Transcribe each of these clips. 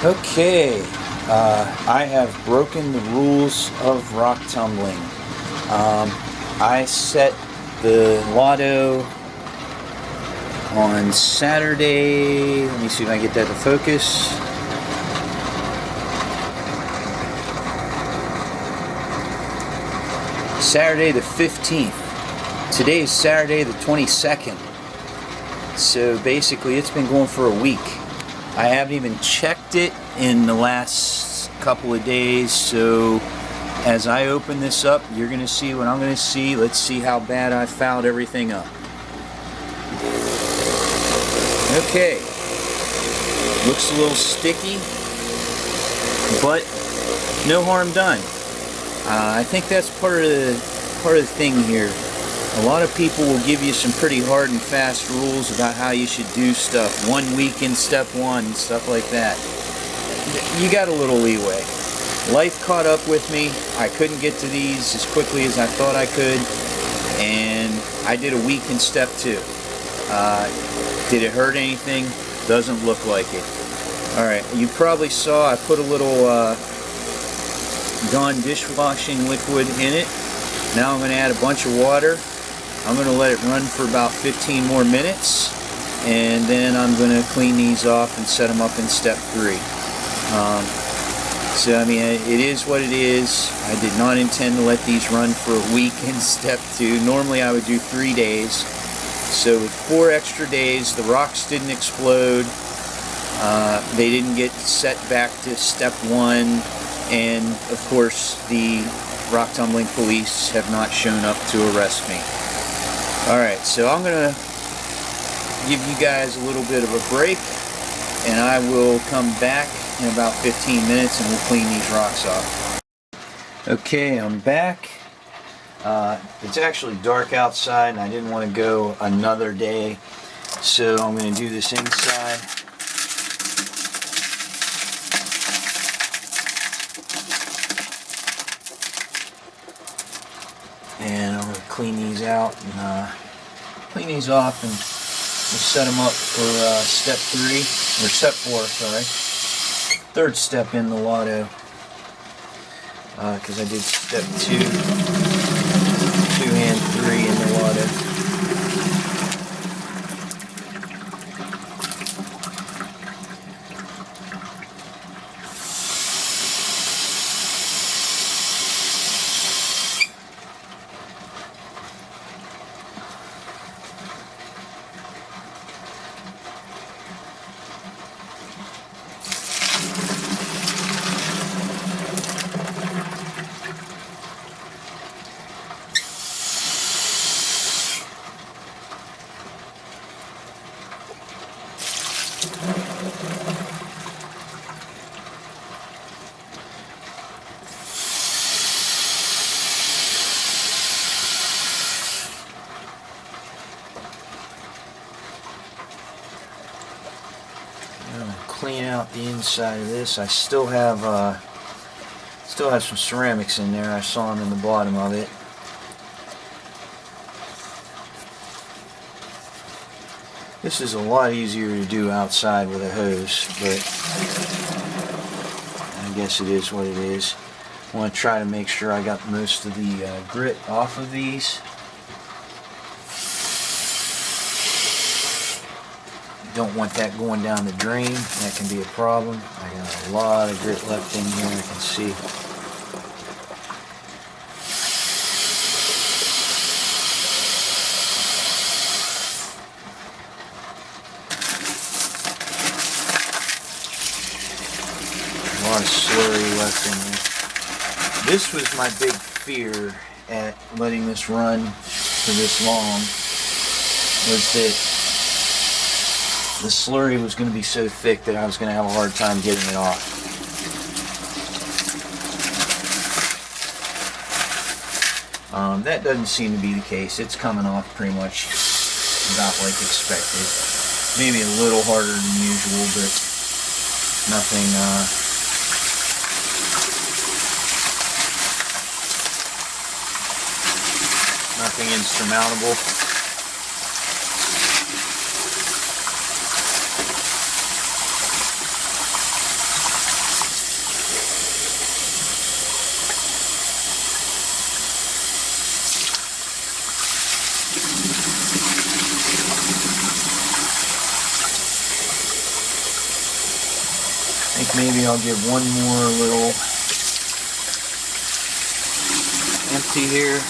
Okay, I have broken the rules of rock tumbling. I set the lotto on Saturday. Let me see if I can get that to focus. Saturday the 15th. Today is Saturday the 22nd. So basically it's been going for a week. I haven't even checked it in the last couple of days, so as I open this up, you're going to see what I'm going to see. Let's see how bad I fouled everything up. Okay, looks a little sticky, but no harm done. I think that's part of the thing here. A lot of people will give you some pretty hard and fast rules about how you should do stuff. 1 week in step one, stuff like that. You got a little leeway. Life caught up with me. I couldn't get to these as quickly as I thought I could, and I did a week in step two. Did it hurt anything? Doesn't look like it. Alright, you probably saw I put a little Dawn dishwashing liquid in it. Now I'm going to add a bunch of water. I'm going to let it run for about 15 more minutes, and then I'm going to clean these off and set them up in step 3. So I mean, it is what it is. I did not intend to let these run for a week in step 2. Normally I would do 3 days. So with 4 extra days, the rocks didn't explode. They didn't get set back to step 1, and of course the rock tumbling police have not shown up to arrest me. Alright, so I'm going to give you guys a little bit of a break, and I will come back in about 15 minutes and we'll clean these rocks off. Okay, I'm back. It's actually dark outside and I didn't want to go another day, so I'm going to do this inside. And I'm going to clean these out and clean these off, and we'll set them up for step 3, or step 4, sorry. 3rd step in the lotto, because I did step 2 and 3 in the lotto. I'm going to clean out the inside of this. I still have some ceramics in there. I saw them in the bottom of it. This is a lot easier to do outside with a hose, but I guess it is what it is. I want to try to make sure I got most of the grit off of these. Don't want that going down the drain. That can be a problem. I got a lot of grit left in here, I can see. A lot of slurry left in there. This was my big fear at letting this run for this long, was that the slurry was going to be so thick that I was going to have a hard time getting it off. That doesn't seem to be the case. It's coming off pretty much about like expected. Maybe a little harder than usual, but nothing insurmountable. I think maybe I'll give one more little empty here.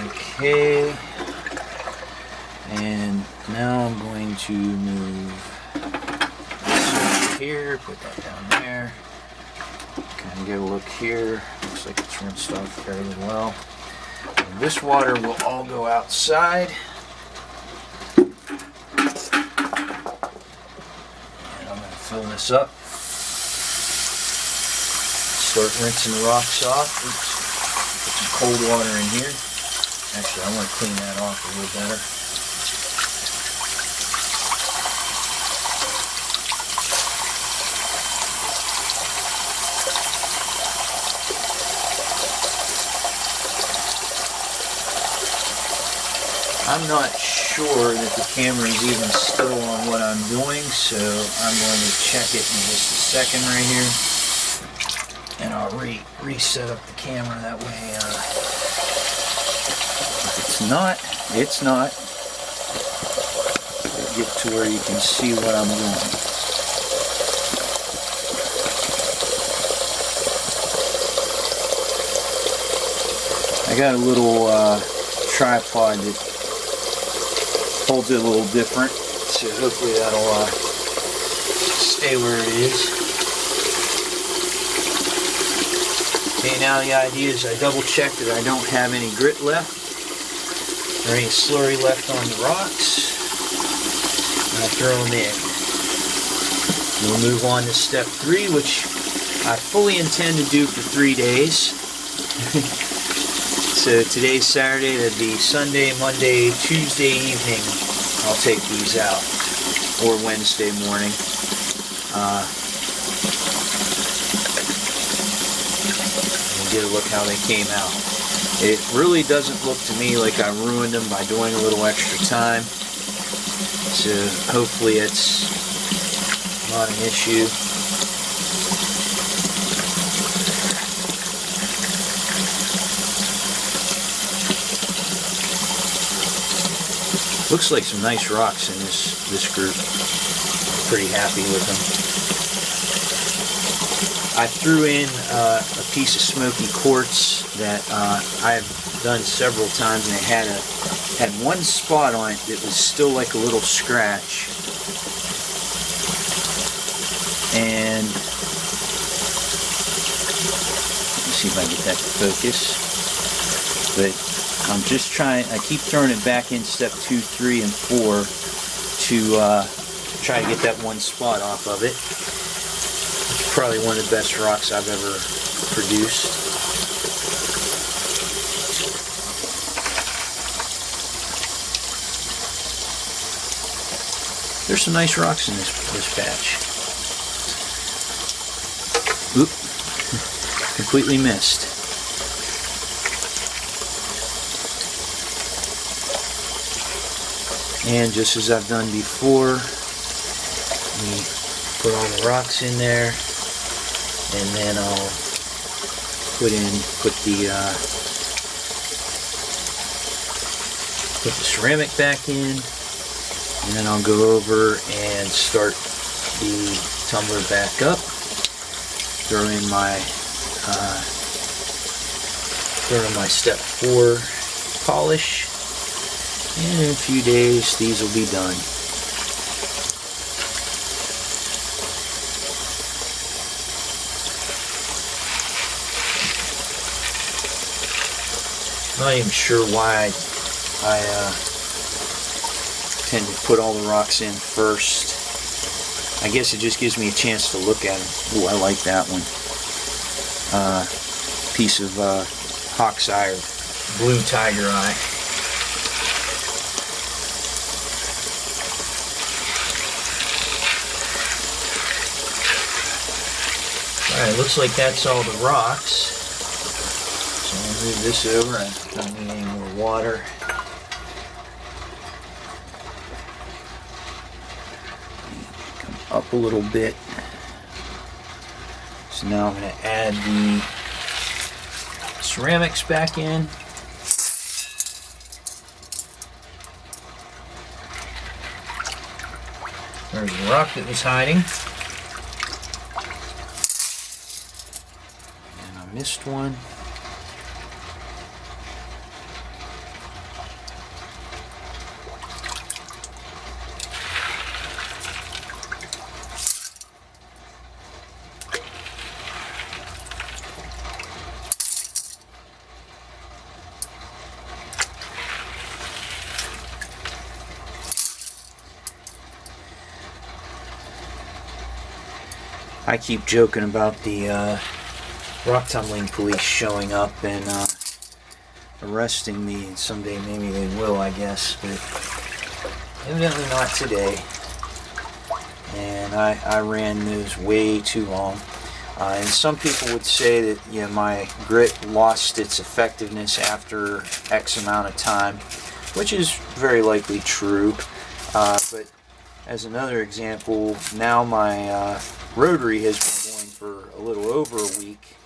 Okay. And now I'm going to move this over here, put that down there. Kind of get a look here. Looks like it's rinsed off fairly well. And this water will all go outside. And I'm going to fill this up. Start rinsing the rocks off. Oops. Put some cold water in here. Actually, I want to clean that off a little better. I'm not sure that the camera is even still on what I'm doing, so I'm going to check it in just a second right here. And I'll reset up the camera that way. If it's not, it's not. Get to where you can see what I'm doing. I got a little tripod that holds it a little different, so hopefully that'll stay where it is. Okay, now the idea is I double check that I don't have any grit left or any slurry left on the rocks, and I throw them in. We'll move on to step 3, which I fully intend to do for 3 days. So today's Saturday, that'd be Sunday, Monday, Tuesday evening, I'll take these out, or Wednesday morning. And get a look how they came out. It really doesn't look to me like I ruined them by doing a little extra time, so hopefully it's not an issue. Looks like some nice rocks in this group. Pretty happy with them. I threw in a piece of smoky quartz that I've done several times, and it had one spot on it that was still like a little scratch. And let's see if I can get that to focus. But I'm just trying, I keep throwing it back in step 2, 3, and 4 to try to get that one spot off of it. It's probably one of the best rocks I've ever produced. There's some nice rocks in this batch. Oop, completely missed. And just as I've done before, we put all the rocks in there, and then I'll put the ceramic back in, and then I'll go over and start the tumbler back up. Throw in my step 4 polish. And in a few days, these will be done. Not even sure why I tend to put all the rocks in first. I guess it just gives me a chance to look at them. Oh, I like that one. Piece of Hawk's Eye or Blue Tiger Eye. Alright, looks like that's all the rocks. So I'll move this over. I don't need any more water. Come up a little bit. So now I'm going to add the ceramics back in. There's the rock that was hiding. And I missed one. I keep joking about the rock tumbling police showing up and arresting me, and someday maybe they will, I guess, but evidently not today. And I ran those way too long. And some people would say that, you know, my grit lost its effectiveness after X amount of time, which is very likely true. But as another example, now my Rotary has been going for a little over a week,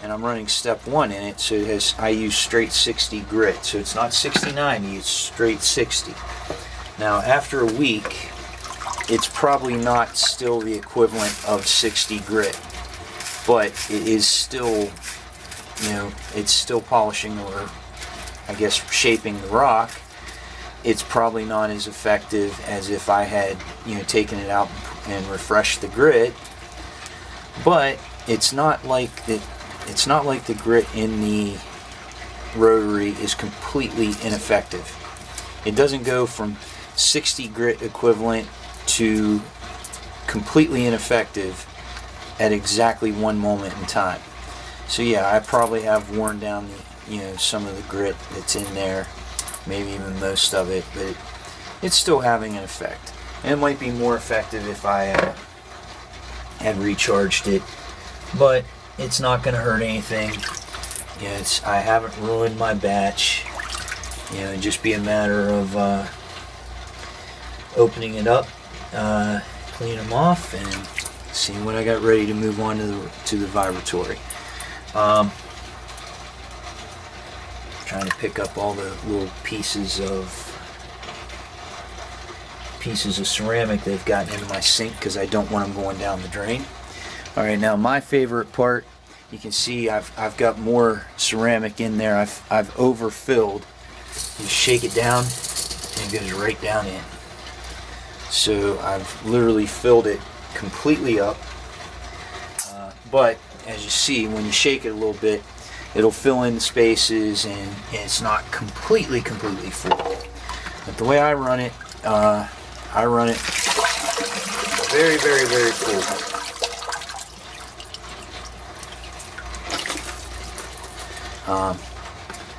and I'm running step 1 in it, so I use straight 60 grit, so it's not 60/90, it's straight 60. Now after a week, it's probably not still the equivalent of 60 grit, but it is still, you know, it's still polishing, or I guess shaping the rock. It's probably not as effective as if I had, you know, taken it out and refreshed the grit, but it's not like that. It's not like the grit in the Rotary is completely ineffective. It doesn't go from 60 grit equivalent to completely ineffective at exactly one moment in time. So yeah, I probably have worn down the, you know, some of the grit that's in there, maybe even most of it, but it's still having an effect. And it might be more effective if I had recharged it, but it's not going to hurt anything. You know, I haven't ruined my batch. You know, it'd just be a matter of opening it up, cleaning them off, and seeing what I got ready to move on to the Vibratory. Trying to pick up all the little pieces of ceramic they've gotten into my sink because I don't want them going down the drain. Alright, now my favorite part, you can see I've got more ceramic in there. I've overfilled. You shake it down and it goes right down in. So I've literally filled it completely up. But as you see, when you shake it a little bit, it'll fill in the spaces, and it's not completely full. But the way I run it very full.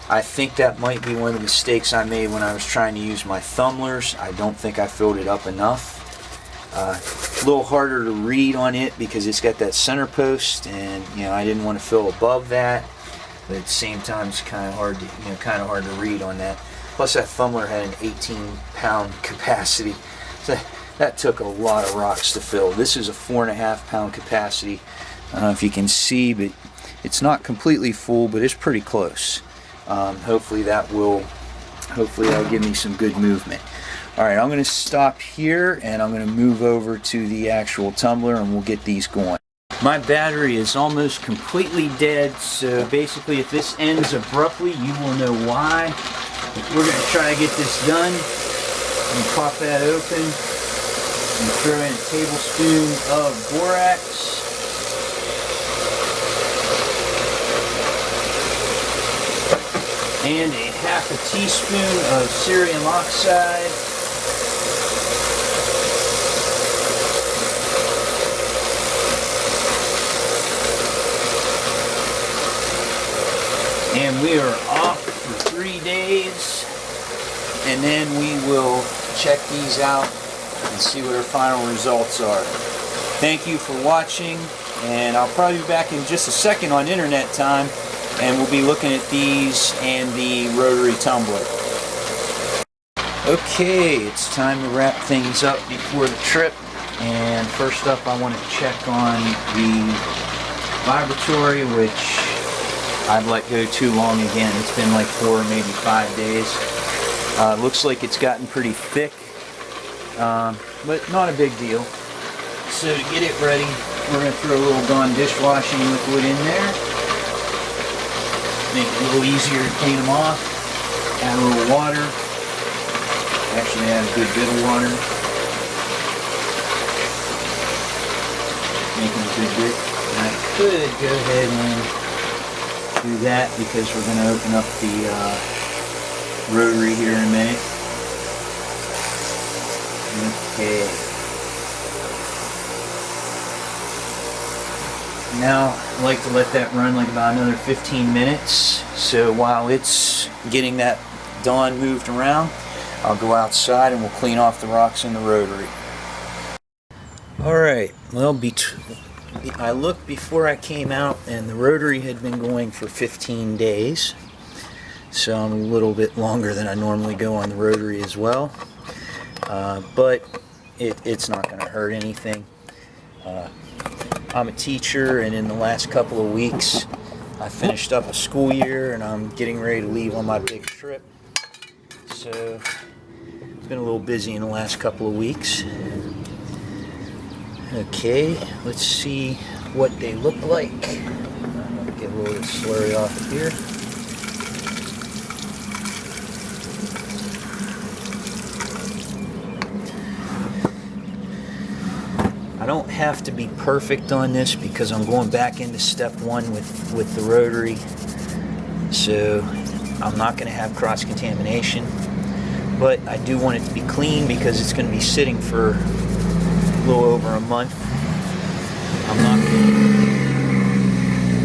I think that might be one of the mistakes I made when I was trying to use my tumblers. I don't think I filled it up enough. A little harder to read on it because it's got that center post, and you know, I didn't want to fill above that. But at the same time, it's kind of hard to read on that. Plus, that tumbler had an 18-pound capacity. So that took a lot of rocks to fill. This is a 4.5-pound capacity. I don't know if you can see, but it's not completely full, but it's pretty close. Hopefully that'll give me some good movement. Alright, I'm going to stop here and I'm going to move over to the actual tumbler and we'll get these going. My battery is almost completely dead, so basically if this ends abruptly, you will know why. We're going to try to get this done. And pop that open and throw in a tablespoon of borax. And a half a teaspoon of cerium oxide. And we are off for 3 days, and then we will check these out and see what our final results are. Thank you for watching, and I'll probably be back in just a second on internet time, and we'll be looking at these and the rotary tumbler. Okay, it's time to wrap things up before the trip, and first up I want to check on the Vibratory, which I've let go too long again. It's been like 4 or maybe 5 days. Looks like it's gotten pretty thick. but not a big deal. So to get it ready, we're going to throw a little Dawn dishwashing liquid in there. Make it a little easier to clean them off. Add a little water. Actually add a good bit of water. Making a good bit. And I could go ahead and do that because we're going to open up the rotary here in a minute. Okay. Now I like to let that run like about another 15 minutes. So while it's getting that Dawn moved around, I'll go outside and we'll clean off the rocks in the rotary. Alright, well, I looked before I came out and the rotary had been going for 15 days. So I'm a little bit longer than I normally go on the rotary as well. But it's not going to hurt anything. I'm a teacher, and in the last couple of weeks I finished up a school year and I'm getting ready to leave on my big trip. So it's been a little busy in the last couple of weeks. Okay, let's see what they look like. I'm going to get a little slurry off of here. I don't have to be perfect on this because I'm going back into step one with the rotary, so I'm not going to have cross-contamination, but I do want it to be clean because it's going to be sitting for a little over a month. I'm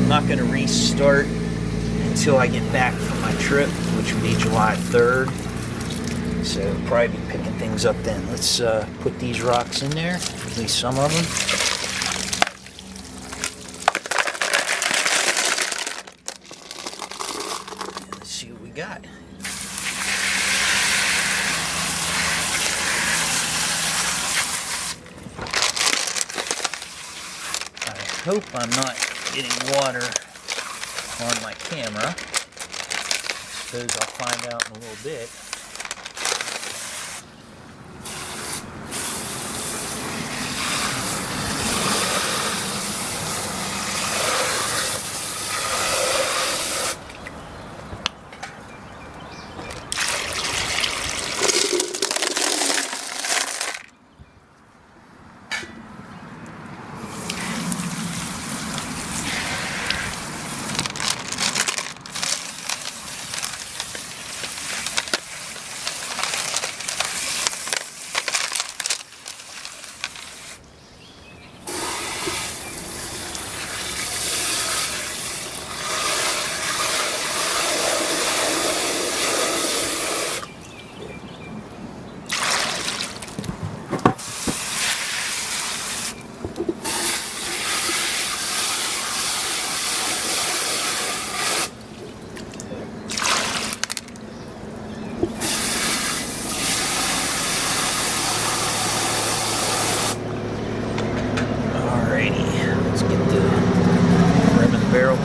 not going to restart until I get back from my trip, which will be July 3rd. So I'll probably be picking things up then. Let's put these rocks in there, at least some of them. And let's see what we got. I hope I'm not getting water on my camera. Suppose I'll find out in a little bit.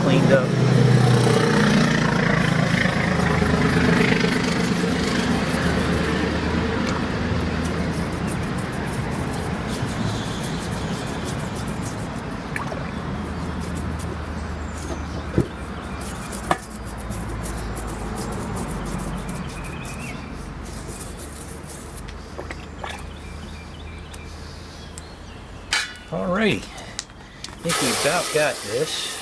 Cleaned up. Alrighty, I think we about got this.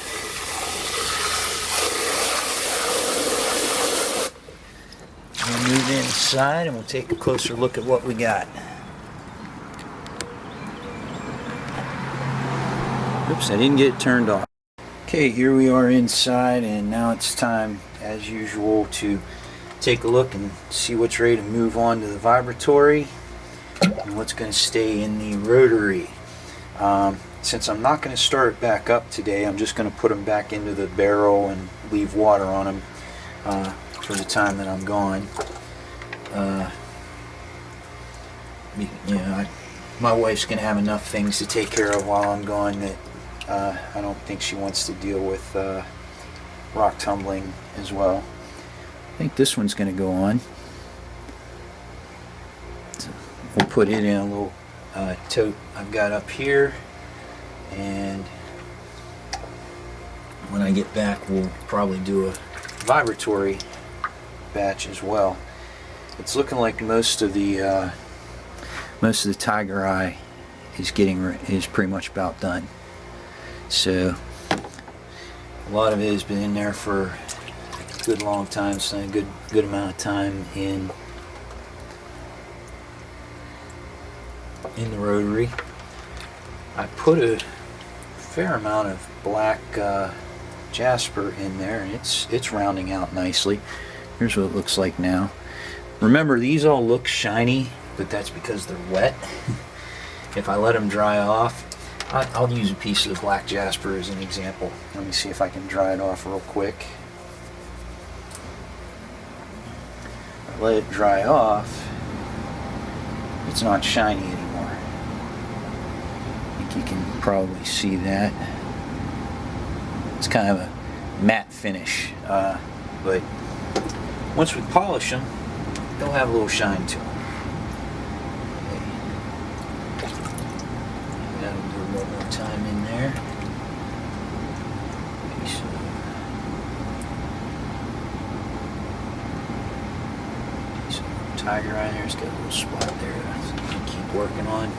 We'll move inside and we'll take a closer look at what we got. Oops, I didn't get it turned off. Okay, here we are inside, and now it's time, as usual, to take a look and see what's ready to move on to the vibratory and what's going to stay in the rotary. Since I'm not going to start it back up today, I'm just going to put them back into the barrel and leave water on them for the time that I'm gone. My wife's going to have enough things to take care of while I'm gone that I don't think she wants to deal with rock tumbling as well. I think this one's going to go on. It's a we'll put it in a little tote I've got up here, and when I get back we'll probably do a vibratory batch as well. It's looking like most of the Tiger Eye is pretty much about done. So a lot of it has been in there for a good long time, so a good amount of time in the rotary. I put a fair amount of black jasper in there, and it's rounding out nicely. Here's what it looks like now. Remember, these all look shiny, but that's because they're wet. If I let them dry off, I'll use a piece of the black jasper as an example. Let me see if I can dry it off real quick. If I let it dry off, it's not shiny anymore. I think you can probably see that. It's kind of a matte finish, but once we polish them, they'll have a little shine to them. That'll do a little more time in there. Piece of Tiger Eye there. It's got a little spot there that I can keep working on.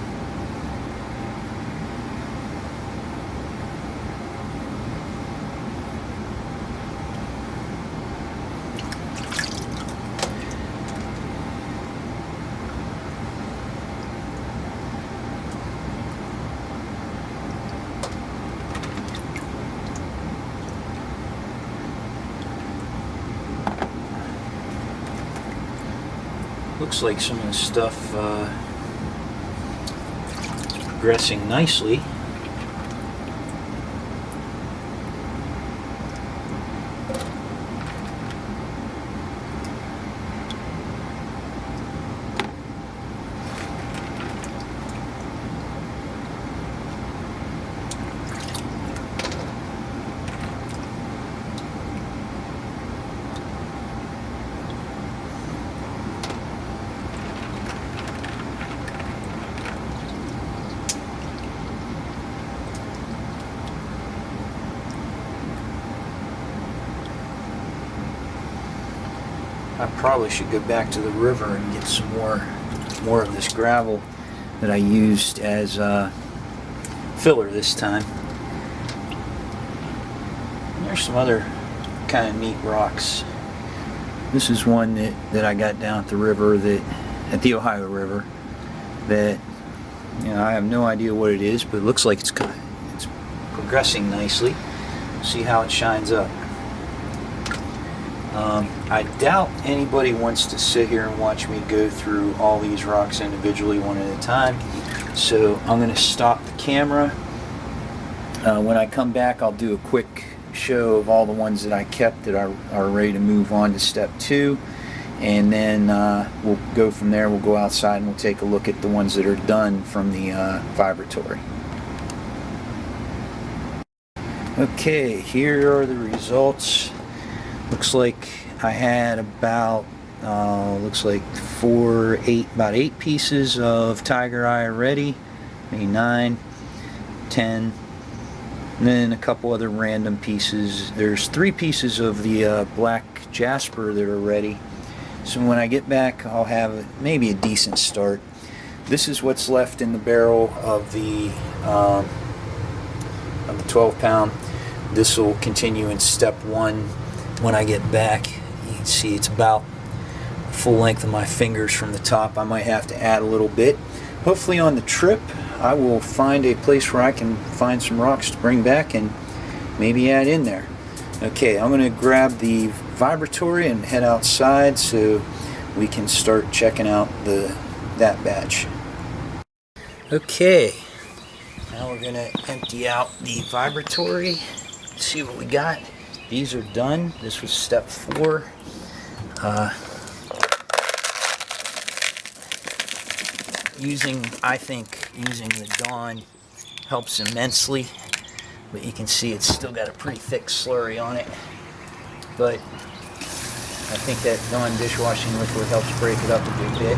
Looks like some of the stuff is progressing nicely. I probably should go back to the river and get some more of this gravel that I used as filler this time. And there's some other kind of neat rocks. This is one that I got down at the river, at the Ohio River, that I have no idea what it is, but it looks like it's progressing nicely. See how it shines up. I doubt anybody wants to sit here and watch me go through all these rocks individually one at a time, so I'm going to stop the camera. When I come back, I'll do a quick show of all the ones that I kept that are ready to move on to step 2, and then we'll go from there. We'll go outside and we'll take a look at the ones that are done from the Vibratory. Okay, here are the results. Looks like I had about looks like about 8 pieces of Tiger Eye already, maybe 9, 10, and then a couple other random pieces. There's 3 pieces of the black jasper that are ready. So when I get back, I'll have maybe a decent start. This is what's left in the barrel of the 12-pound. This will continue in step 1. When I get back, you can see it's about full length of my fingers from the top. I might have to add a little bit. Hopefully on the trip I will find a place where I can find some rocks to bring back and maybe add in there. Okay, I'm going to grab the Vibratory and head outside so we can start checking out that batch. Okay, now we're going to empty out the Vibratory, see what we got. These are done. This was step 4. I think using the Dawn helps immensely, but you can see it's still got a pretty thick slurry on it. But I think that Dawn dishwashing liquid helps break it up a good bit.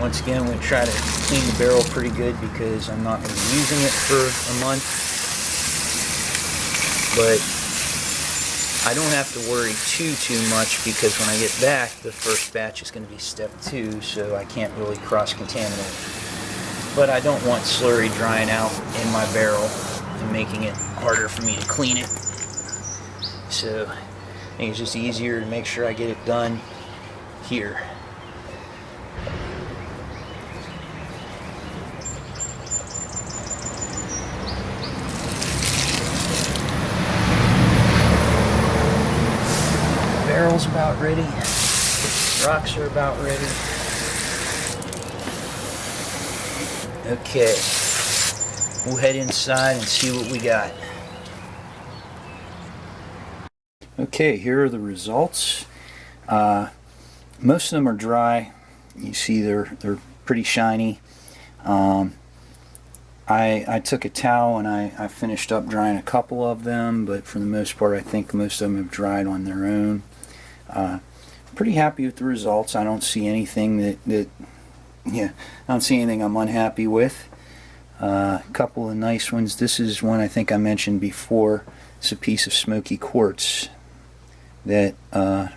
Once again, I'm going to try to clean the barrel pretty good because I'm not going to be using it for a month. But I don't have to worry too much because when I get back, the first batch is going to be step 2, so I can't really cross-contaminate. But I don't want slurry drying out in my barrel and making it harder for me to clean it. So I think it's just easier to make sure I get it done here. Barrel's about ready. Rocks are about ready. Okay, we'll head inside and see what we got. Okay, here are the results. Most of them are dry. You see they're pretty shiny. I took a towel and I finished up drying a couple of them, but for the most part I think most of them have dried on their own. Pretty happy with the results. I don't see anything I don't see anything I'm unhappy with. A couple of nice ones. This is one I think I mentioned before. It's a piece of smoky quartz that I've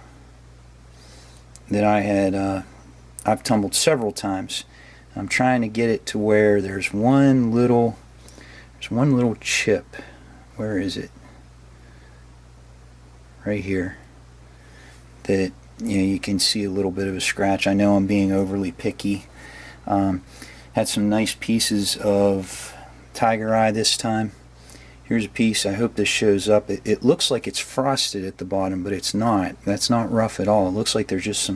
tumbled several times. I'm trying to get it to where there's one little chip. Where is it? Right here. That you can see a little bit of a scratch. I know I'm being overly picky. Had some nice pieces of tiger eye this time. Here's a piece. I hope this shows up. It looks like it's frosted at the bottom, but it's not. That's not rough at all. It looks like there's just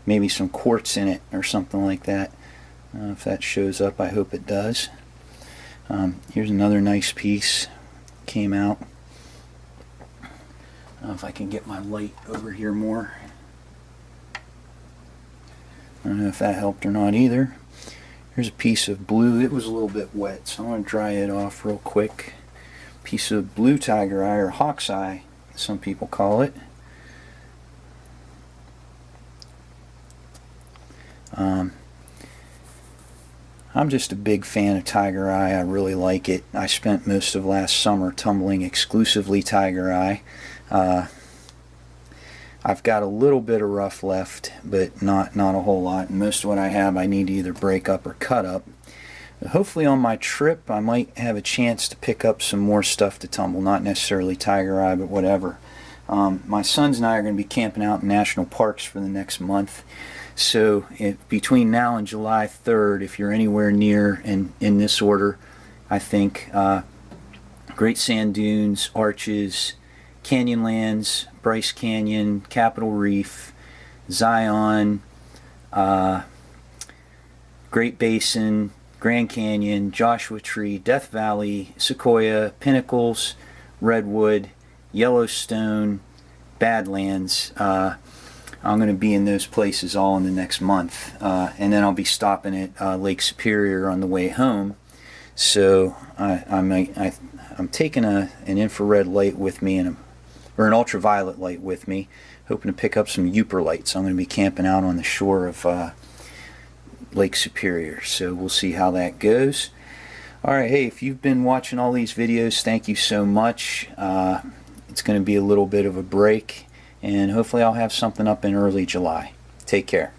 maybe some quartz in it or something like that. If that shows up, I hope it does. Here's another nice piece. Came out. I don't know if I can get my light over here more. I don't know if that helped or not either. Here's a piece of blue. It was a little bit wet, so I'm going to dry it off real quick. Piece of blue tiger eye, or hawk's eye, some people call it. I'm just a big fan of tiger eye. I really like it. I spent most of last summer tumbling exclusively tiger eye. I've got a little bit of rough left, but not a whole lot. And most of what I have I need to either break up or cut up. But hopefully on my trip I might have a chance to pick up some more stuff to tumble. Not necessarily tiger eye, but whatever. My sons and I are going to be camping out in national parks for the next month. So between now and July 3rd, if you're anywhere near in this order, I think Great Sand Dunes, Arches, Canyonlands, Bryce Canyon, Capitol Reef, Zion, Great Basin, Grand Canyon, Joshua Tree, Death Valley, Sequoia, Pinnacles, Redwood, Yellowstone, Badlands. I'm going to be in those places all in the next month, and then I'll be stopping at Lake Superior on the way home. So I'm taking an infrared light with me or an ultraviolet light with me, hoping to pick up some Uper lights. I'm going to be camping out on the shore of Lake Superior, so we'll see how that goes. Alright, hey, if you've been watching all these videos, thank you so much. It's going to be a little bit of a break, and hopefully I'll have something up in early July. Take care.